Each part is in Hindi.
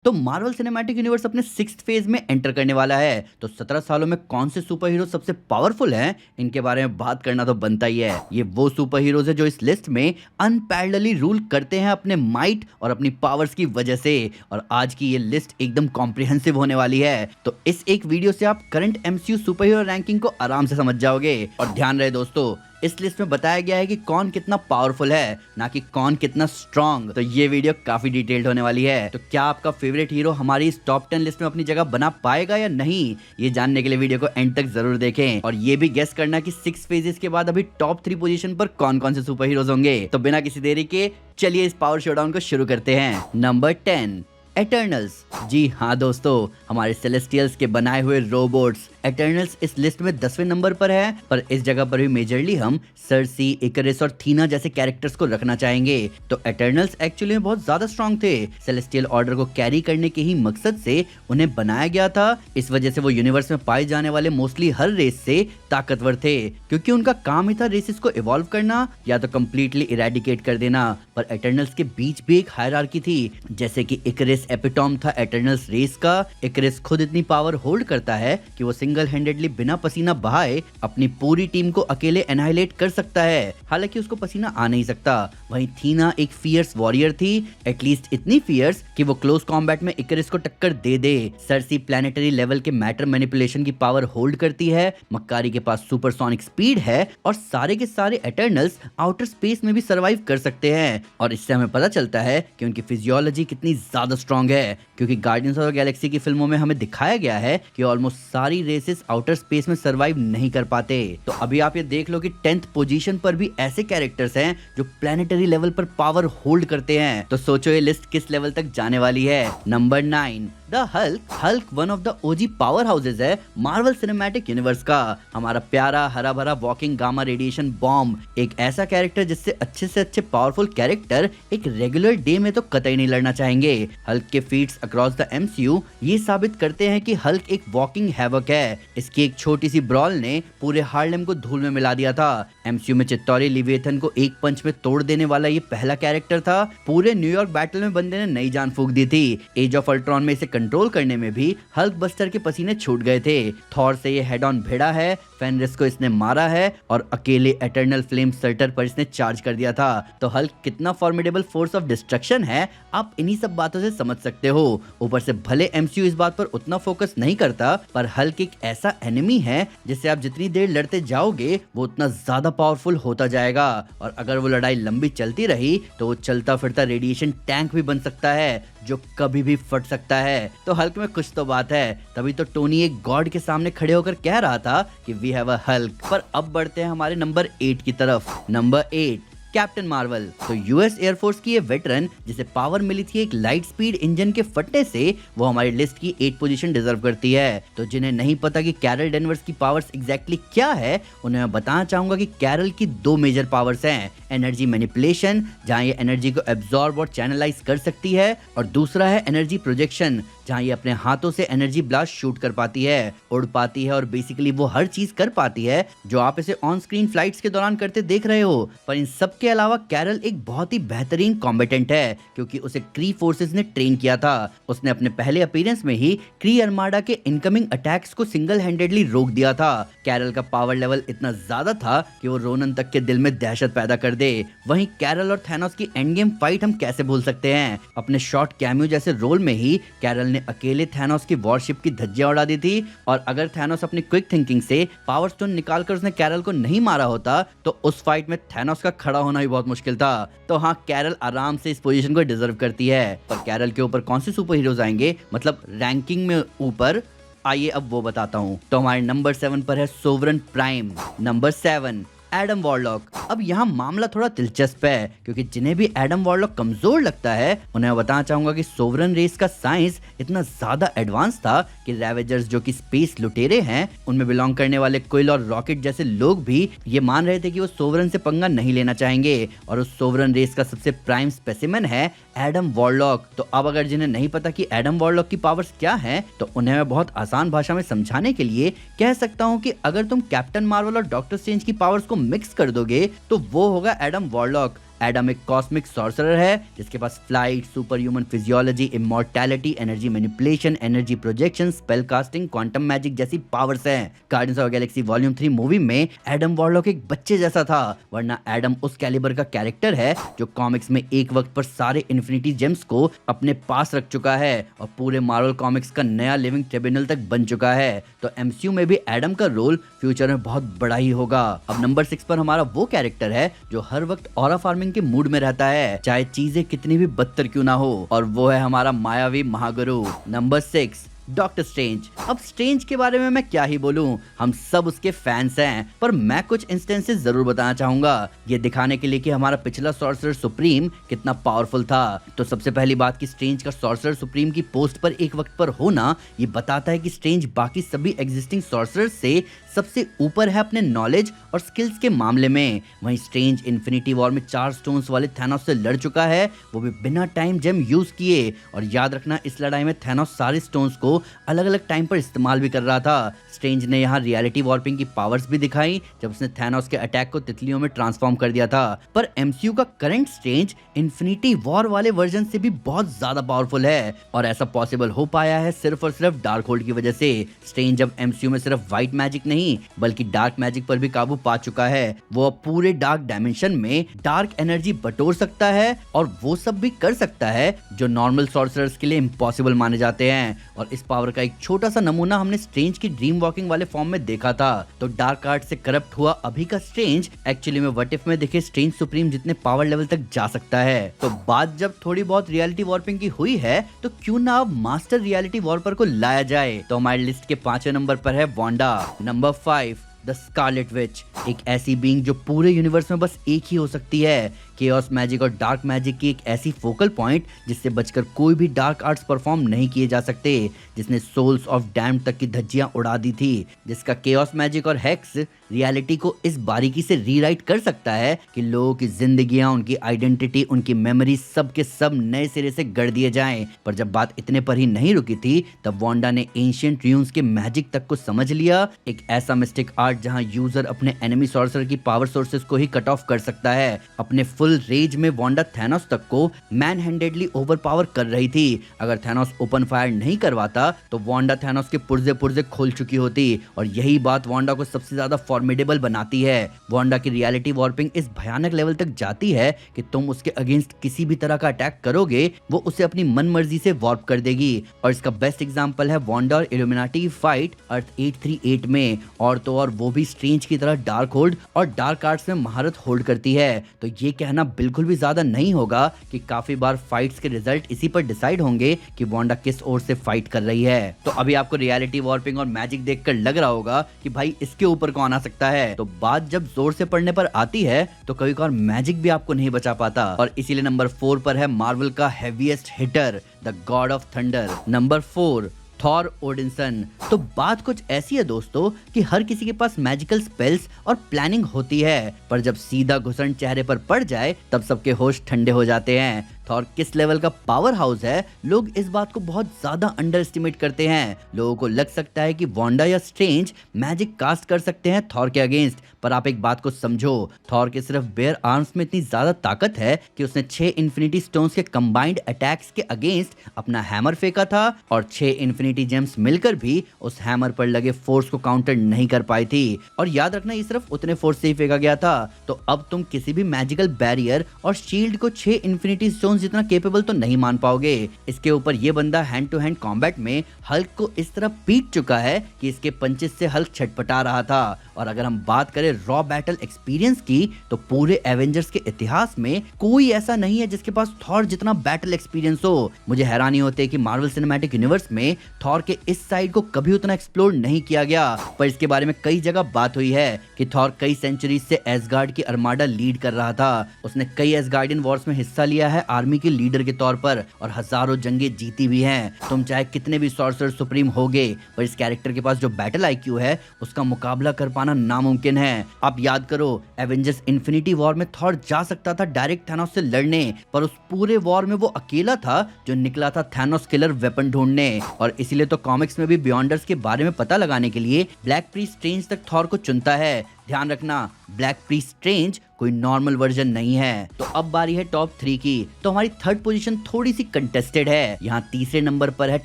तो मार्वल सिनेमैटिक यूनिवर्स अपने सिक्स्थ फेज में एंटर करने वाला है। तो 17 सालों में कौन से सुपर हीरो सबसे पावरफुल हैं, इनके बारे में बात करना तो बनता ही है। ये वो सुपर हीरोज है जो इस लिस्ट में अनपैरेलली रूल करते हैं अपने माइट और अपनी पावर्स की वजह से। और आज की ये लिस्ट एकदम कॉम्प्रिहेंसिव होने वाली है। तो इस एक वीडियो से आप current MCU super hero ranking को आराम से समझ जाओगे। और ध्यान रहे दोस्तों, इस लिस्ट में बताया गया है कि कौन कितना पावरफुल है, ना कि कौन कितना स्ट्रॉन्ग। तो ये वीडियो काफी डिटेल्ड होने वाली है। तो क्या आपका फेवरेट हीरो हमारी इस टॉप 10 लिस्ट में अपनी जगह बना पाएगा या नहीं, ये जानने के लिए वीडियो को एंड तक जरूर देखें। और ये भी गेस करना कि 6 फेजेस के बाद अभी टॉप 3 पोजीशन पर कौन कौन से सुपर हीरोज होंगे। तो बिना किसी देरी के चलिए इस पावर शोडाउन को शुरू करते हैं। Number 10, Eternals. जी हाँ दोस्तों, हमारे सेलेस्टियल्स के बनाए हुए रोबोट्स एटर्नल्स इस लिस्ट में 10वें नंबर पर है। पर इस जगह पर भी मेजरली हम सर्सी, इकरिस और थीना जैसे कैरेक्टर्स को रखना चाहेंगे। तो एटर्नल्स एक्चुअली में बहुत ज्यादा स्ट्रॉन्ग थे। सेलेस्टियल ऑर्डर को कैरी करने के ही मकसद से उन्हें बनाया गया था। इस वजह से वो यूनिवर्स में पाए जाने वाले मोस्टली हर रेस से ताकतवर थे, क्योंकि उनका काम ही था रेसेस को इवॉल्व करना या तो कम्प्लीटली इरेडिकेट कर देना। पर एटर्नल्स के बीच भी एक हायरार्की थी, जैसे कि इकरिस एपिटॉम था एटर्नल्स रेस का। इकरिस खुद इतनी पावर होल्ड करता है कि वो सिंगल हैंडेडली बिना पसीना बहाए अपनी पूरी टीम को अकेले एनाहिलेट कर सकता है, हालांकि उसको पसीना आ नहीं सकता। वहीं थीना एक फियर्स वॉरियर थी, एटलीस्ट इतनी फियर्स कि वो क्लोज कॉम्बैट में इकरिस को टक्कर दे दे। सर्सी प्लैनेटरी लेवल के मैटर मैनिपुलेशन की पावर होल्ड करती है। मक्कारी के पास सुपरसोनिक स्पीड है और सारे के सारे एटर्नल्स आउटर स्पेस में भी सरवाइव कर सकते हैं। और इससे हमें पता चलता है कि उनकी फिजियोलॉजी कितनी ज्यादा स्ट्रॉन्ग है, क्योंकि गार्डियंस ऑफ द गैलेक्सी की फिल्मों में हमें दिखाया गया है कि ऑलमोस्ट सारी रेसेस आउटर स्पेस में सरवाइव नहीं कर पाते। तो अभी आप ये देख लो कि 10th पोजीशन पर भी ऐसे कैरेक्टर्स हैं जो प्लैनेटरी लेवल पर पावर होल्ड करते हैं। तो सोचो ये लिस्ट किस लेवल तक जाने वाली है। Number 9, the Hulk. Hulk one of the OG power houses है मार्वल सिनेमैटिक यूनिवर्स का। हमारा प्यारा हरा भरा वॉकिंग गामा रेडिएशन बॉम्ब, एक ऐसा कैरेक्टर जिससे अच्छे से अच्छे पावरफुल कैरेक्टर एक रेगुलर डे में तो कतई नहीं लड़ना चाहेंगे। हल्क के फीट्स अक्रॉस द एमसीयू ये साबित करते हैं कि हल्क एक वॉकिंग हैवक है। इसकी एक छोटी सी ब्रॉल ने पूरे हार्लेम को धूल में मिला दिया था। एमसीयू में चित्तौरी लिविएथन को एक पंच में तोड़ देने वाला ये पहला कैरेक्टर था। पूरे न्यूयॉर्क बैटल में बंदे ने नई जान फूंक दी थी। एज ऑफ अल्ट्रॉन में इसे कंट्रोल करने में भी हल्क बस्टर के पसीने छूट गए थे। थॉर से ये हेड ऑन भिड़ा है, फेनरिस को इसने मारा है और अकेले एटर्नल फ्लेम सर्टर पर इसने चार्ज कर दिया था। तो हल्क कितना फॉर्मिडेबल फोर्स ऑफ डिस्ट्रक्शन है, आप इन्हीं सब बातों से समझ सकते हो। ऊपर से भले एमसीयू इस बात पर उतना फोकस नहीं करता, पर हल्क एक ऐसा एनिमी है जिससे आप जितनी देर लड़ते जाओगे वो उतना ज्यादा पावरफुल होता जाएगा। और अगर वो लड़ाई लंबी चलती रही तो वो चलता फिरता रेडिएशन टैंक भी बन सकता है, जो कभी भी फट सकता है। तो हल्क में कुछ तो बात है, तभी तो टोनी एक गॉड के सामने खड़े होकर कह रहा था कि वी हैव अ हल्क। पर अब बढ़ते हैं हमारे नंबर 8 की तरफ। Number 8, captain Marvel. तो यूएस एयरफोर्स की ये वेटरन जिसे पावर मिली थी एक लाइट स्पीड इंजन के फटने से, वो हमारी लिस्ट की 8 पोजीशन डिजर्व करती है। तो जिन्हें नहीं पता कि कैरल डेनवर्स की पावर्स एग्जैक्टली क्या है, उन्हें मैं बताना चाहूंगा कि कैरल की 2 मेजर पावर्स हैं। एनर्जी मैनिपुलेशन, जहां ये एनर्जी को एब्जॉर्ब और चैनलाइज कर सकती है, और दूसरा है एनर्जी प्रोजेक्शन, जहां ये अपने हाथों से एनर्जी ब्लास्ट शूट कर पाती है, उड़ पाती है और बेसिकली वो हर चीज कर पाती है जो आप इसे ऑन स्क्रीन फ्लाइट्स के दौरान करते देख रहे हो। पर इन सब के अलावा कैरल एक बहुत ही बेहतरीन कॉम्बेटेंट है, क्योंकि उसे क्री फोर्सेस ने ट्रेन किया था। उसने अपने पहले अपीयरेंस में ही क्री आर्माडा के इनकमिंग अटैक्स को सिंगल हैंडेडली रोक दिया था। कैरल का पावर लेवल इतना ज्यादा था कि वो रोनन तक के दिल में दहशत पैदा कर दे। वहीं कैरल और थैनोस की एंड गेम फाइट हम कैसे भूल सकते हैं। अपने शॉर्ट कैमियो जैसे रोल में ही कैरल ने अकेले थैनोस की वॉरशिप की धज्जियां उड़ा दी थी। और अगर थैनोस अपनी क्विक थिंकिंग से पावर स्टोन निकालकर उसने कैरल को नहीं मारा होता, तो उस फाइट में थैनोस का खड़ा होना भी बहुत मुश्किल था। तो हाँ, कैरल आराम से इस पोजीशन को डिजर्व करती है। पर कैरल के ऊपर कौन से सुपर हीरोज आएंगे, मतलब रैंकिंग में ऊपर, आइए अब वो बताता हूँ। तो हमारे नंबर 7 पर है sovereign prime. Number 7, Adam warlock. अब यहाँ मामला थोड़ा दिलचस्प है, क्योंकि जिन्हें भी एडम वॉरलॉक कमजोर लगता है, उन्हें बताना चाहूंगा कि सोवरन रेस का साइंस इतना ज्यादा एडवांस था कि रैवेजर्स जो कि स्पेस लुटेरे हैं, उनमें बिलोंग करने वाले क्विल और रॉकेट जैसे लोग भी ये मान रहे थे कि वो सोवरन से पंगा नहीं लेना चाहेंगे। और उस सोवरन रेस का सबसे प्राइम स्पेसिमेन है एडम वॉरलॉक। तो अब अगर जिन्हें नहीं पता कि एडम वॉरलॉक की पावर्स क्या हैं, तो उन्हें मैं बहुत आसान भाषा में समझाने के लिए कह सकता हूँ कि अगर तुम कैप्टन मार्वल और डॉक्टर स्ट्रेंज की पावर्स को मिक्स कर दोगे तो वो होगा एडम वॉरलॉक। एडम एक कॉस्मिक सॉर्सरर है जिसके पास flight, super human physiology, immortality, energy manipulation, energy projection, spell casting, quantum magic जैसी पावर्स हैं। Guardians of Galaxy volume 3 movie में एडम वॉरलॉक एक बच्चे जैसा था, वरना एडम उस कैलिबर का कैरेक्टर है जो कॉमिक्स में एक वक्त पर सारे इन्फिनिटी जेम्स को अपने पास रख चुका है और पूरे मार्वल कॉमिक्स का नया लिविंग ट्रिब्यूनल तक बन चुका है। तो एमसीयू में भी एडम का रोल फ्यूचर में बहुत बड़ा ही होगा। अब नंबर 6 पर हमारा वो कैरेक्टर है जो हर वक्त ऑरा फार्मिंग के मूड में रहता है, चाहे चीजें कितनी भी बदतर क्यों ना हो, और वो है हमारा मायावी महागुरु। Number 6, Doctor Strange. अब स्ट्रेंज के बारे में मैं क्या ही बोलूं, हम सब उसके फैंस हैं, पर मैं कुछ इंस्टेंसेस जरूर बताना चाहूंगा, ये दिखाने के लिए कि हमारा पिछला सॉर्सरर सुप्रीम कितना पावरफुल था। तो सबसे पहली बात कि स्ट्रेंज का सॉर्सरर सुप्रीम की पोस्ट पर एक वक्त पर होना ये बताता है कि स्ट्रेंज बाकी सभी एग्जिस्टिंग सॉर्सरर्स से सबसे ऊपर है अपने नॉलेज और स्किल्स के मामले में। वहीं स्ट्रेंज इन्फिनिटी वॉर में 4 स्टोन्स वाले थैनोस से लड़ चुका है, वो भी बिना टाइम जेम यूज किए। और याद रखना, इस लड़ाई में थैनोस सारे स्टोन्स को अलग अलग टाइम पर इस्तेमाल भी कर रहा था। स्ट्रेंज ने यहाँ रियलिटी वॉर्पिंग की पावर्स भी दिखाई जब उसने थैनोस के अटैक को तितलियों में ट्रांसफॉर्म कर दिया था। पर एमसीयू का करंट स्ट्रेंज इन्फिनिटी वॉर वाले वर्जन से भी बहुत ज्यादा पावरफुल है, और ऐसा पॉसिबल हो पाया है सिर्फ और सिर्फ डार्क होल्ड की वजह से। स्ट्रेंज अब एमसीयू में सिर्फ व्हाइट मैजिक नहीं बल्कि डार्क मैजिक पर भी काबू पा चुका है। वो अब पूरे डार्क डायमेंशन में डार्क एनर्जी बटोर सकता है और वो सब भी कर सकता है जो नॉर्मल सॉर्सरर्स के लिए इम्पॉसिबल माने जाते हैं। और इस पावर का एक छोटा सा नमूना हमने स्ट्रेंज की ड्रीम वॉकिंग वाले फॉर्म में देखा था। तो डार्क आर्ट से करप्ट हुआ अभी का स्ट्रेंज एक्चुअली में व्हाट इफ में दिखे स्ट्रेंज सुप्रीम जितने पावर लेवल तक जा सकता है। तो बात जब थोड़ी बहुत रियलिटी वॉर्पिंग की हुई है तो क्यों ना अब मास्टर रियलिटी वॉर्पर को लाया जाए। तो हमारी लिस्ट के 5वें नंबर पर है Wanda. Number 5, the Scarlet Witch, एक ऐसी बीइंग जो पूरे यूनिवर्स में बस एक ही हो सकती है। केओस मैजिक और डार्क मैजिक की एक ऐसी फोकल पॉइंट जिससे बचकर कोई भी डार्क आर्ट्स परफॉर्म नहीं किए जा सकते, जिसने सोल्स ऑफ डैम्ड तक की धज्जियां उड़ा दी थी, जिसका केओस मैजिक और हेक्स रियलिटी को इस बारीकी से रीराइट कर सकता है कि लोगों की जिंदगियां, उनकी आइडेंटिटी, उनकी मेमोरी सब के सब नए सिरे से गढ़ दिए जाएं। पर जब बात इतने पर ही नहीं रुकी थी, तब वांडा ने एंशिएंट र्यून्स के मैजिक तक को समझ लिया, एक ऐसा मिस्टिक आर्ट जहां यूजर अपने एनिमी सॉर्सर की पावर सोर्सेस को ही कट ऑफ कर सकता है। अपने फुल रेज में वांडा थैनोस तक को मैन हैंडेडली ओवरपावर कर रही थी। अगर थैनोस ओपन फायर नहीं करवाता तो वांडा थैनोस के पुर्जे पुर्जे खोल चुकी होती, और यही बात वांडा को सबसे ज्यादा फॉर्मिडेबल बनाती है। वांडा की रियलिटी वॉर्पिंग इस भयानक लेवल तक जाती है कि तुम उसके अगेंस्ट किसी भी तरह का अटैक करोगे वो उसे अपनी मन मर्जी से वॉर्प कर देगी। और इसका बेस्ट एग्जांपल है वांडा और इल्यूमिनाटी की फाइट अर्थ 838 में, और तो और वो भी स्ट्रेंज की तरह डार्क होल्ड और डार्क आर्ट्स में महारत होल्ड करती है। तो ये कहना बिल्कुल भी ज्यादा नहीं होगा कि काफी बार फाइट्स के रिजल्ट इसी पर डिसाइड होंगे कि वांडा किस ओर से फाइट कर रही है। तो अभी आपको रियलिटी वॉर्पिंग और मैजिक देखकर लग रहा होगा कि भाई इसके ऊपर कौन आ सकता है। तो बात जब जोर से पड़ने पर आती है तो कभी कभार मैजिक भी आपको नहीं बचा पाता, और इसीलिए नंबर 4 पर है मार्वल का heaviest hitter, the god of thunder. Number 4, Thor Odinson. तो बात कुछ ऐसी है दोस्तों कि हर किसी के पास मैजिकल स्पेल्स और प्लानिंग होती है, पर जब सीधा घुसन चेहरे पर पड़ जाए तब सबके होश ठंडे हो जाते हैं। थॉर किस लेवल का पावर हाउस है, लोग इस बात को बहुत ज्यादा अंडर एस्टिमेट करते हैं। लोगों को लग सकता है कि वांडा या स्ट्रेंज मैजिक कास्ट कर सकते हैं थॉर के अगेंस्ट, पर आप एक बात को समझो, थॉर के सिर्फ बेयर आर्म्स में इतनी ज्यादा ताकत है कि उसने 6 इन्फिनिटी स्टोन्स के कंबाइंड अटैक्स के अगेंस्ट अपना हैमर फेंका था, और 6 इन्फिनिटी जेम्स मिलकर भी उस हैमर पर लगे फोर्स को काउंटर नहीं कर पाई थी। और याद रखना, ये सिर्फ उतने फोर्स से ही फेंका गया था। तो अब तुम किसी भी मैजिकल बैरियर और शील्ड को 6 इन्फिनिटी स्टोन्स जितना केपेबल तो नहीं मान पाओगे। इसके ऊपर ये बंदा हैंड टू हैंड कॉम्बैट में हल्क को इस तरह पीट चुका है कि इसके पंचेस से हल्क छटपटा रहा था। और अगर हम बात करें रॉ बैटल एक्सपीरियंस की, तो पूरे एवेंजर्स के इतिहास में कोई ऐसा नहीं है जिसके पास थॉर जितना बैटल एक्सपीरियंस हो। मुझे हैरानी होती है कि मार्वल सिनेमैटिक यूनिवर्स में थॉर के इस साइड को कभी उतना एक्सप्लोर नहीं किया गया, पर इसके बारे में कई जगह बात हुई है कि थॉर कई सेंचुरीज से एसगार्ड की अर्माडा लीड कर रहा था। उसने कई एसगार्डियन वॉर्स में हिस्सा लिया है आर्मी के लीडर के तौर पर, और हजारों जंगें जीती भी हैं। तुम चाहे कितने भी सॉर्सरर सुप्रीम होगे, पर इस कैरेक्टर के पास जो बैटल आईक्यू है उसका मुकाबला कर पाना नामुमकिन है। आप याद करो, एवेंजर्स इन्फिनिटी वॉर में थॉर जा सकता था डायरेक्ट थैनोस से लड़ने, पर उस पूरे वॉर में वो अकेला था जो निकला था थैनोस किलर वेपन ढूंढने। और इसीलिए तो कॉमिक्स में भी बियॉन्डर्स के बारे में पता लगाने के लिए ब्लैक प्रीस्ट स्ट्रेंज तक थॉर को चुनता है, ध्यान रखना ब्लैक प्रीस्ट स्ट्रेंज कोई नॉर्मल वर्जन नहीं है। तो अब बारी है टॉप 3 की। तो हमारी थर्ड पोजीशन थोड़ी सी कंटेस्टेड है। यहाँ तीसरे नंबर पर है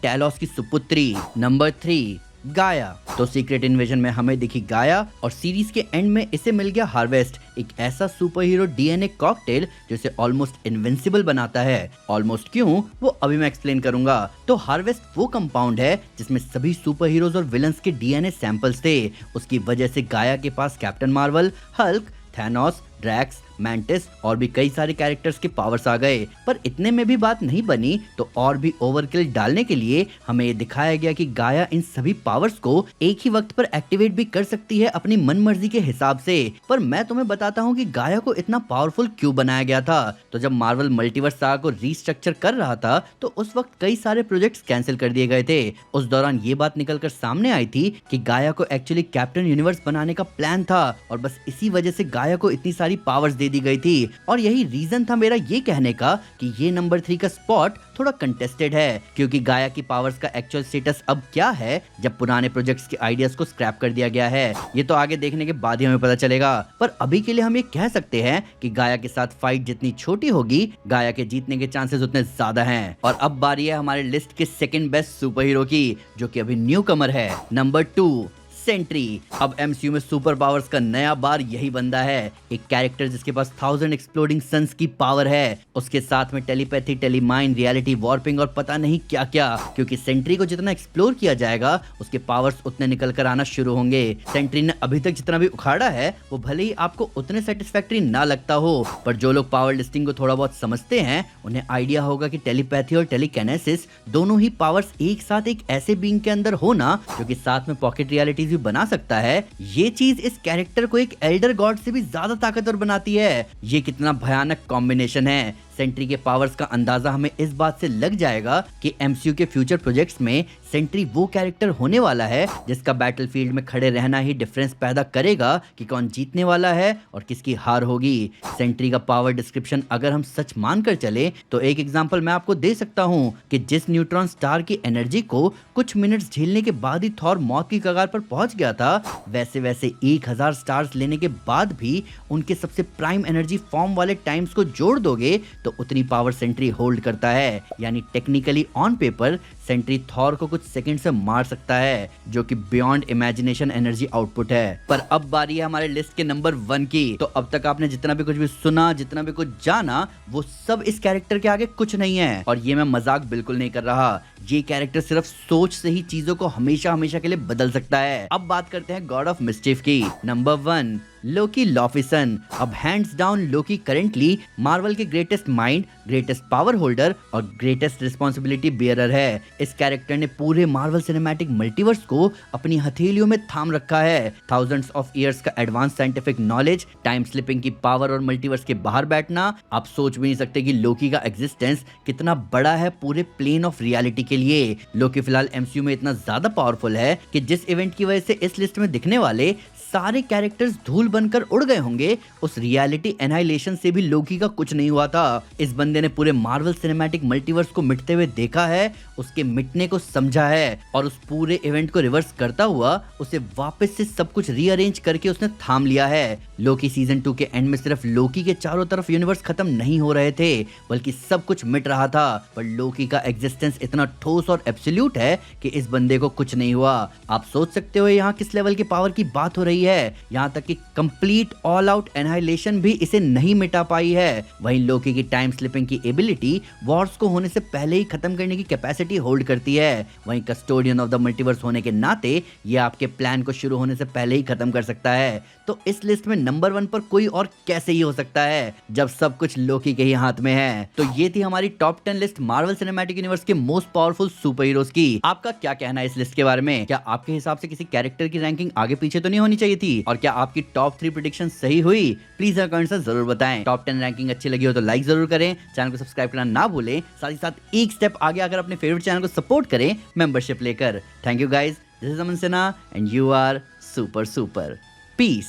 टैलोस की सुपुत्री। नंबर 3 गाया। तो सीक्रेट इन्वेजन में हमें दिखी गाया और सीरीज के एंड में इसे मिल गया हार्वेस्ट, एक ऐसा सुपर हीरो डीएनए कॉकटेल जो इसे ऑलमोस्ट इनविंसिबल बनाता है। ऑलमोस्ट क्यों, वो अभी मैं एक्सप्लेन करूंगा। तो हार्वेस्ट वो कंपाउंड है जिसमें सभी सुपर हीरोज और विलन्स के डीएनए सैंपल्स थे। उसकी वजह से गाया के पास Captain Marvel, Hulk, Thanos, Drax, Mantis और भी कई सारे कैरेक्टर्स के पावर्स आ गए। पर इतने में भी बात नहीं बनी, तो और भी ओवरकिल डालने के लिए हमें ये दिखाया गया कि गाया इन सभी पावर्स को एक ही वक्त पर एक्टिवेट भी कर सकती है अपनी मनमर्जी के हिसाब से। पर मैं तुम्हें बताता हूँ कि गाया को इतना पावरफुल क्यों बनाया गया था। तो जब मार्वल मल्टीवर्स सागा को रीस्ट्रक्चर कर रहा था तो उस वक्त कई सारे प्रोजेक्ट्स कैंसिल कर दिए गए थे। उस दौरान ये बात निकल कर सामने आई थी कि गाया को एक्चुअली कैप्टन यूनिवर्स बनाने का प्लान था और बस इसी वजह से गाया को इतनी सारी पावर्स दे दी गई थी। और यही रीजन था मेरा ये कहने का कि ये नंबर 3 का स्पॉट थोड़ा कंटेस्टेड है, क्योंकि गाया की पावर्स का एक्चुअल स्टेटस अब क्या है जब पुराने प्रोजेक्ट्स के आइडियाज को स्क्रैप कर दिया गया है, ये तो आगे देखने के बाद ही हमें पता चलेगा। पर अभी के लिए हम ये कह सकते हैं कि गाया के साथ फाइट जितनी छोटी होगी, गाया के जीतने के चांसेस उतने ज्यादा हैं। और अब बारी है हमारे लिस्ट के सेकंड बेस्ट सुपर हीरो की, जो कि अभी न्यू कमर है। Number 2 sentry. अब एमसीयू में सुपर पावर्स का नया बार यही बंदा है, एक कैरेक्टर जिसके पास 1000 एक्सप्लोडिंग सन्स की पावर है। उसके साथ में टेलीपैथी, टेलीमाइन, रियलिटी वॉर्पिंग और पता नहीं क्या क्या, क्योंकि सेंट्री को जितना एक्सप्लोर किया जाएगा उसके पावर्स उतने निकल कर आना शुरू होंगे। सेंट्री ने अभी तक जितना भी उखाड़ा है वो भले ही आपको उतने सेटिस्फैक्टरी ना लगता हो, पर जो लोग पावर लिस्टिंग को थोड़ा बहुत समझते हैं उन्हें आइडिया होगा कि टेलीपैथी और टेलीकिनेसिस दोनों ही पावर्स एक साथ एक ऐसे बीइंग के अंदर होना जो कि साथ में पॉकेट रियलिटीज भी बना सकता है, ये चीज इस कैरेक्टर को एक एल्डर गॉड से भी ज्यादा ताकतवर बनाती है। ये कितना भयानक कॉम्बिनेशन है। सेंट्री के पावर्स का अंदाजा हमें इस बात से लग जाएगा कि एमसीयू के फ्यूचर प्रोजेक्ट्स में सेंट्री वो कैरेक्टर होने वाला है जिसका बैटलफील्ड में खड़े रहना ही डिफरेंस पैदा करेगा कि कौन जीतने वाला है और किसकी हार होगी। सेंट्री का पावर डिस्क्रिप्शन अगर हम सच मानकर चले तो एक एग्जांपल मैं आपको दे सकता हूं कि जिस न्यूट्रॉन स्टार की एनर्जी को कुछ मिनट्स झेलने के बाद ही थॉर मौत की कगार पर पहुंच गया था, वैसे वैसे 1000 स्टार्स लेने के बाद भी उनके सबसे प्राइम एनर्जी फॉर्म वाले टाइम्स को जोड़ दोगे तो उतनी पावर सेंट्री होल्ड करता है। यानी technically on paper sentry Thor को कुछ सेकंड से मार सकता है, जो कि बियॉन्ड इमेजिनेशन एनर्जी आउटपुट है। पर अब बारी है हमारे लिस्ट के नंबर 1 की। तो अब तक आपने जितना भी कुछ भी सुना, जितना भी कुछ जाना, वो सब इस कैरेक्टर के आगे कुछ नहीं है। और ये मैं मजाक बिल्कुल नहीं कर रहा, ये कैरेक्टर सिर्फ सोच से ही चीजों को हमेशा हमेशा के लिए बदल सकता है। अब बात करते हैं गॉड ऑफ मिस्चिफ की। नंबर 1 लोकी लॉफिसन। अब हैंड्स डाउन लोकी करेंटली मार्वल के greatest mind, greatest power holder और ग्रेटेस्ट रिस्पॉन्सिबिलिटी बियरर है। इस कैरेक्टर ने पूरे मार्वल सिनेमैटिक मल्टीवर्स को अपनी हथेलियों में थाम रखा है। थाउजेंड्स ऑफ इयर्स का advance scientific knowledge, time slipping की पावर और मल्टीवर्स के बाहर बैठना। आप सोच भी नहीं सकते कि लोकी का एग्जिस्टेंस कितना बड़ा है पूरे प्लेन ऑफ रियलिटी के लिए। लोकी फिलहाल एमसीयू में इतना ज्यादा पावरफुल है कि जिस इवेंट की वजह से इस लिस्ट में दिखने वाले सारे कैरेक्टर्स धूल बनकर उड़ गए होंगे, उस रियलिटी एनाइलेशन से भी लोकी का कुछ नहीं हुआ था। इस बंदे ने पूरे मार्वल सिनेमैटिक मल्टीवर्स को मिटते हुए देखा है, उसके मिटने को समझा है और उस पूरे इवेंट को रिवर्स करता हुआ उसे वापस से सब कुछ रीअरेंज करके उसने थाम लिया है। लोकी सीजन 2 के एंड में सिर्फ लोकी के चारों तरफ यूनिवर्स खत्म नहीं हो रहे थे, बल्कि सब कुछ मिट रहा था। पर लोकी का एग्जिस्टेंस इतना ठोस और एब्सोल्यूट है कि इस बंदे को कुछ नहीं हुआ। आप सोच सकते हो यहाँ किस लेवल की पावर की बात हो रही है। यहाँ तक कि कंप्लीट ऑल आउट एनाइलेशन भी इसे नहीं मिटा पाई है। वहीं लोकी की टाइम स्लिपिंग की एबिलिटी वॉर्स को होने से पहले ही खत्म करने की कैपेसिटी होल्ड करती है। वहीं कस्टोडियन ऑफ द मल्टीवर्स होने के नाते ये आपके प्लान को शुरू होने से पहले ही खत्म कर सकता है। तो इस लिस्ट में नंबर 1 पर कोई और कैसे ही हो सकता है जब सब कुछ लोकी के ही हाथ में है। तो ये थी हमारी top 10 list Marvel cinematic universe के मोस्ट पावरफुल सुपर हीरोज की। आपका क्या कहना है इस लिस्ट के बारे में? क्या आपके हिसाब से किसी कैरेक्टर की रैंकिंग आगे पीछे तो नहीं होनी चाहिए थी? और क्या आपकी टॉप 3 प्रेडिक्शन सही हुई? प्लीज कमेंट से जरूर बताएं। टॉप 10 रैंकिंग अच्छी लगी हो तो लाइक जरूर करें, चैनल को सब्सक्राइब करना ना भूलें, साथ ही साथ एक स्टेप आगे आकर अपने फेवरेट चैनल को सपोर्ट करें मेंबरशिप लेकर। Thank you guys, this is Aman Sinha and you are super super. Piece.